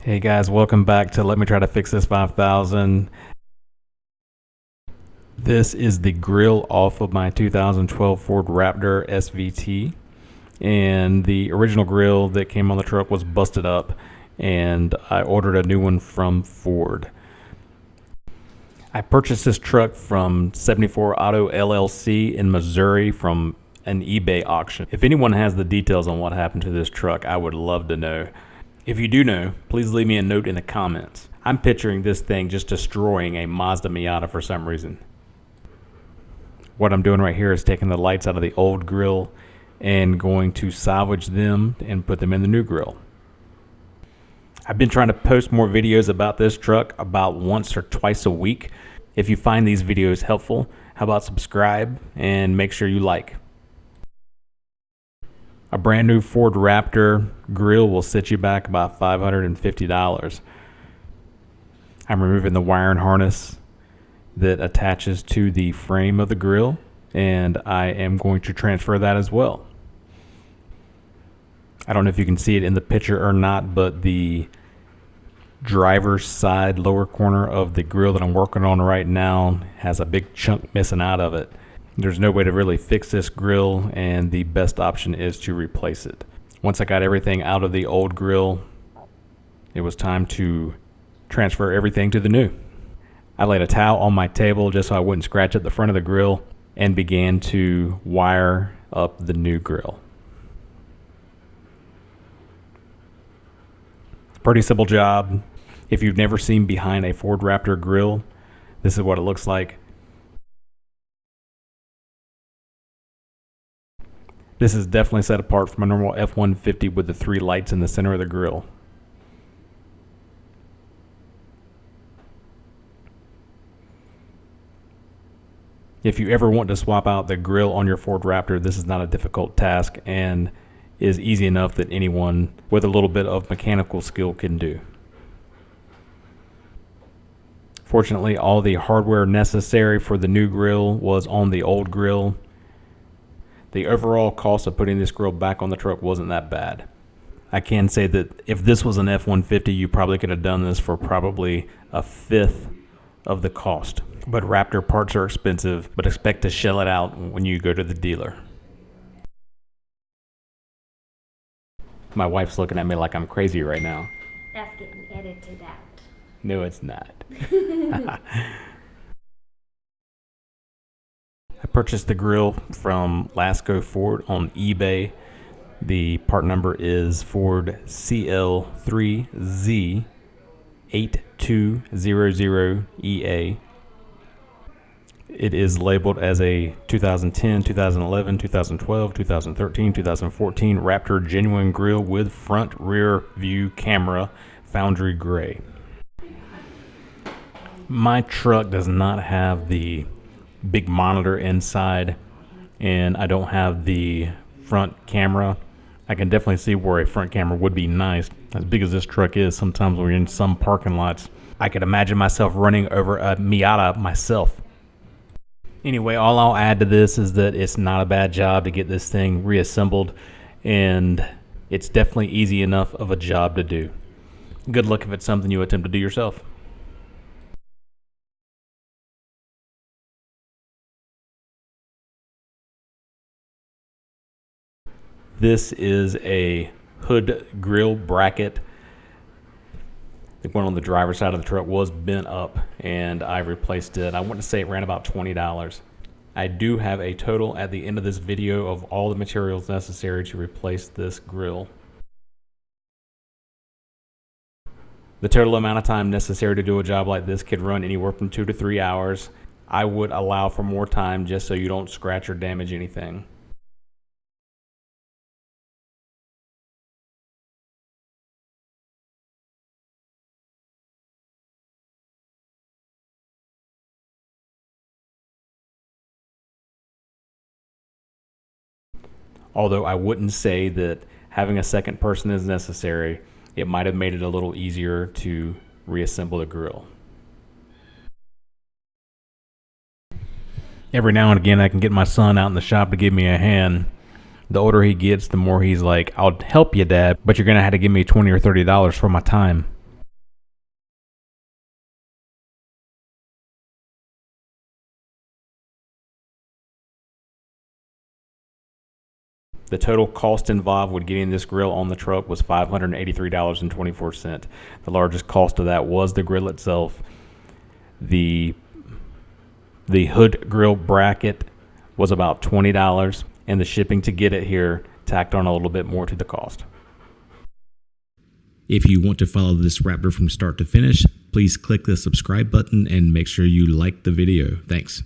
Hey guys, welcome back to Let Me Try to Fix This 5000. This is the grill off of my 2012 Ford Raptor SVT, and the original grill that came on the truck was busted up, and I ordered a new one from Ford. I purchased this truck from 74 Auto LLC in Missouri from an eBay auction. If anyone has the details on what happened to this truck, I would love to know. If you do know, please leave me a note in the comments. I'm picturing this thing just destroying a Mazda Miata for some reason. What I'm doing right here is taking the lights out of the old grill and going to salvage them and put them in the new grill. I've been trying to post more videos about this truck about once or twice a week. If you find these videos helpful, how about subscribe and make sure you like. A brand new Ford Raptor grill will set you back about $550. I'm removing the wiring harness that attaches to the frame of the grill, and I am going to transfer that as well. I don't know if you can see it in the picture or not, but the driver's side lower corner of the grill that I'm working on right now has a big chunk missing out of it. There's no way to really fix this grill, and the best option is to replace it. Once I got everything out of the old grill, it was time to transfer everything to the new. I laid a towel on my table just so I wouldn't scratch at the front of the grill and began to wire up the new grill. Pretty simple job. If you've never seen behind a Ford Raptor grill, this is what it looks like. This is definitely set apart from a normal F-150 with the 3 lights in the center of the grill. If you ever want to swap out the grill on your Ford Raptor, this is not a difficult task and is easy enough that anyone with a little bit of mechanical skill can do. Fortunately, all the hardware necessary for the new grill was on the old grill. The overall cost of putting this grill back on the truck wasn't that bad. I can say that if this was an F-150, you probably could have done this for probably a fifth of the cost. But Raptor parts are expensive, but expect to shell it out when you go to the dealer. My wife's looking at me like I'm crazy right now. That's getting edited out. No, it's not. I purchased the grill from Lasco Ford on eBay. The part number is Ford CL3Z8200EA. It is labeled as a 2010, 2011, 2012, 2013, 2014 Raptor genuine grill with front rear view camera, foundry gray. My truck does not have the big monitor inside, and I don't have the front camera. I can definitely see where a front camera would be nice. As big as this truck is, sometimes when you're in some parking lots, I could imagine myself running over a Miata myself. Anyway, all I'll add to this is that it's not a bad job to get this thing reassembled, and it's definitely easy enough of a job to do. Good luck if it's something you attempt to do yourself. This is a hood grill bracket. The one on the driver's side of the truck was bent up, and I replaced it. I want to say it ran about $20. I do have a total at the end of this video of all the materials necessary to replace this grill. The total amount of time necessary to do a job like this could run anywhere from 2 to 3 hours. I would allow for more time just so you don't scratch or damage anything. Although I wouldn't say that having a second person is necessary, it might have made it a little easier to reassemble the grill. Every now and again I can get my son out in the shop to give me a hand, the older he gets, the more he's like, I'll help you, Dad, but you're going to have to give me $20 or $30 for my time. The total cost involved with getting this grill on the truck was $583.24. The largest cost of that was the grill itself. The hood grill bracket was about $20, and the shipping to get it here tacked on a little bit more to the cost. If you want to follow this Raptor from start to finish, please click the subscribe button and make sure you like the video. Thanks.